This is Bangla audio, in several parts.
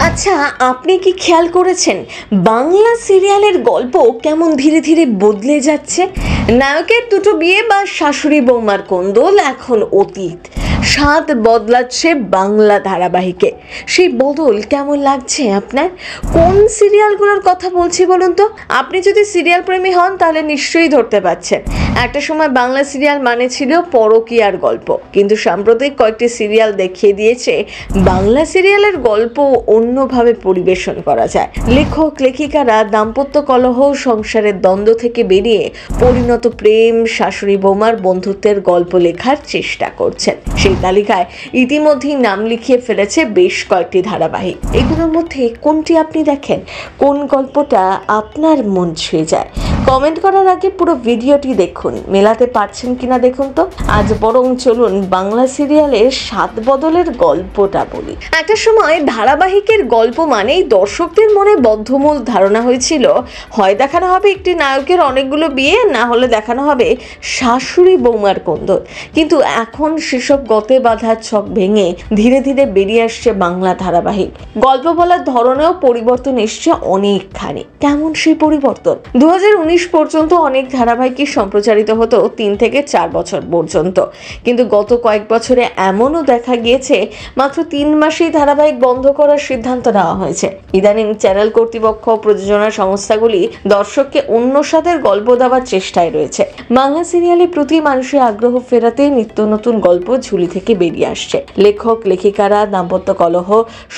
আচ্ছা, আপনি কি খেয়াল করেছেন বাংলা সিরিয়ালের গল্প কেমন ধীরে ধীরে বদলে যাচ্ছে? নায়কের দুটো বিয়ে বা শাশুড়ি বৌমার কোন্দল এখন অতীত। স্বাদ বদলাচ্ছে বাংলা ধারাবাহিকে। সেই বদল কেমন লাগছে আপনার? কোন সিরিয়ালগুলোর কথা বলছি বলুন তো? আপনি যদি সিরিয়াল প্রেমী হন তাহলে নিশ্চয়ই ধরতে পারছেন। একটা সময় বাংলা সিরিয়াল মানে ছিল পরকীয়ার গল্প, কিন্তু সাম্প্রতিক কয়েকটি সিরিয়াল দেখিয়ে দিয়েছে বাংলা সিরিয়ালের গল্প অন্যভাবে পরিবেশন করা যায়। লেখক লেখিকারা দাম্পত্য কলহ, সংসারের দ্বন্দ্ব থেকে বেরিয়ে পরিণত প্রেম, শাশুড়ি বৌমার বন্ধুত্বের গল্প লেখার চেষ্টা করছেন। সেই তালিকায় ইতিমধ্যেই নাম লিখিয়ে ফেলেছে বেশ কয়েকটি ধারাবাহিক। এগুলোর মধ্যে কোনটি আপনি দেখেন? কোন গল্পটা আপনার মন ছুঁয়ে যায়? কমেন্ট করার আগে পুরো ভিডিওটি দেখুন। মেলাতে পারছেন কিনা দেখুন তো। আজ বরং চলুন বাংলা সিরিয়ালের স্বাদ বদলের গল্পটা বলি। একটা সময় ধারাবাহিকের গল্প মানেই দর্শকদের মনে বদ্ধমূল ধারণা হয়েছিল, হয় দেখানো হবে একটি নায়কের অনেকগুলো বিয়ে, না হলে দেখানো হবে শাশুড়ি বৌমার কোন্দল। কিন্তু এখন সেসব গতে বাঁধা ছক ভেঙে ধীরে ধীরে বেরিয়ে আসছে বাংলা ধারাবাহিক। গল্প বলার ধরনেও পরিবর্তন এসছে অনেকখানি। কেমন সেই পরিবর্তন? 2019 পর্যন্ত অনেক ধারাবাহিকই সম্প্রচারিত হতো 3 থেকে 4 বছর পর্যন্ত, কিন্তু গত কয়েক বছরে এমনও দেখা গিয়েছে মাত্র 3 মাসেই ধারাবাহিক বন্ধ করার সিদ্ধান্ত নেওয়া হয়েছে। ইদানিং চ্যানেল কর্তৃপক্ষ, প্রযোজনা সংস্থাগুলি দর্শককে অন্য স্বাদের গল্প দেওয়ার চেষ্টায় রয়েছে। বাংলা সিরিয়ালের প্রতি মানুষের আগ্রহ ফেরাতে নিত্য নতুন গল্প ঝুলি থেকে বেরিয়ে আসছে। লেখক লেখিকারা দাম্পত্য কলহ,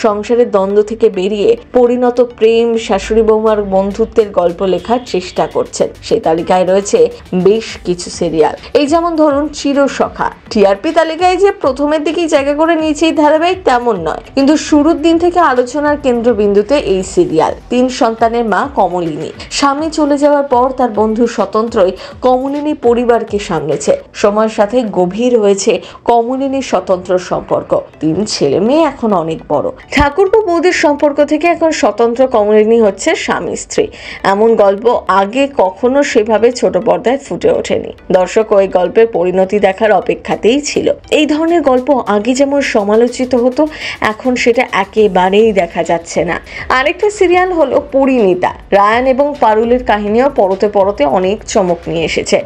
সংসারের দ্বন্দ্ব থেকে বেরিয়ে পরিণত প্রেম, শাশুড়ি বৌমার বন্ধুত্বের গল্প লেখার চেষ্টা করছেন। সেই তালিকায় রয়েছে বেশ কিছু সিরিয়াল। এই যেমন ধরুন চিরসখা। টিআরপি তালিকায় যে প্রথমের দিকেই জায়গা করে নিয়েছে এই ধারাবাহিক তেমন নয়, কিন্তু শুরুর দিন থেকে আলোচনার কেন্দ্রবিন্দুতে এই সিরিয়াল। 3 সন্তানের মা কমলিনী। স্বামী চলে যাওয়ার পর তার বন্ধু স্বতন্ত্রই কমলিনী পরিবারকে সামলেছে। সময়ের সাথে গভীর হয়েছে কমলিনীর স্বতন্ত্র সম্পর্ক। 3 ছেলে মেয়ে এখন অনেক বড়। ঠাকুরপো বৌদির সম্পর্ক থেকে এখন স্বতন্ত্র কমলিনী হচ্ছে স্বামী স্ত্রী। এমন গল্প আগে কখনো সেভাবে ছোট পর্দায় ফুটে ওঠেনি। দর্শক ওই গল্পের পরিণতি দেখার অপেক্ষাতেই ছিল। এই ধরনের গল্প আগে যেমন সমালোচিত হতো, এখন সেটা একেবারেই দেখা যাচ্ছে না। আরেকটা সিরিয়াল হলো পরিণীতা। রায়ান এবং পারুলের কাহিনীও পরতে পরতে অনেক চমক নিয়ে এসেছে।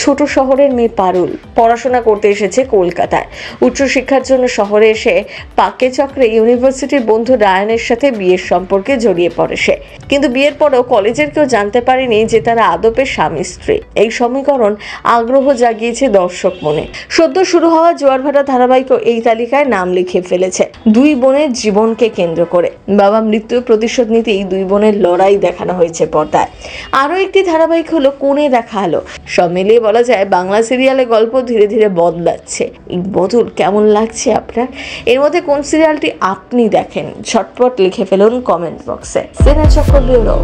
ছোট শহরের মেয়ে পারুল পড়াশোনা করতে এসেছে কলকাতায়। উচ্চশিক্ষার জন্য শহরে এসে পাকে চক্রে ইউনিভার্সিটির বন্ধু রায়ানের সাথে বিয়ের সম্পর্কে জড়িয়ে পড়ে সে। কিন্তু বিয়ের পরেও কলেজের কেউ জানতে পারেনি যে তারা আদপে স্বামী স্ত্রী। এই সমীকরণ আগ্রহ জাগিয়েছে দর্শক মনে। সদ্য শুরু হওয়া জোয়ার ভাটা ধারাবাহিকও এই তালিকায় নাম লিখে ফেলেছে। 2 বোনের জীবনকে কেন্দ্র করে বাবা মৃত্যুর প্রতিশোধ নিতেই 2 বোনের লড়াই দেখানো হয়েছে পর্দায়। আরও একটি ধারাবাহিক হলো কোণে দেখা আলো। সব মিলিয়ে বলা যায় বাংলা সিরিয়ালে গল্প ধীরে ধীরে বদলাচ্ছে। এই বদল কেমন লাগছে আপনার? এর মধ্যে কোন সিরিয়ালটি আপনি দেখেন? ঝটপট লিখে ফেলুন কমেন্ট বক্সে। সিনে চক্র ব্যুরো।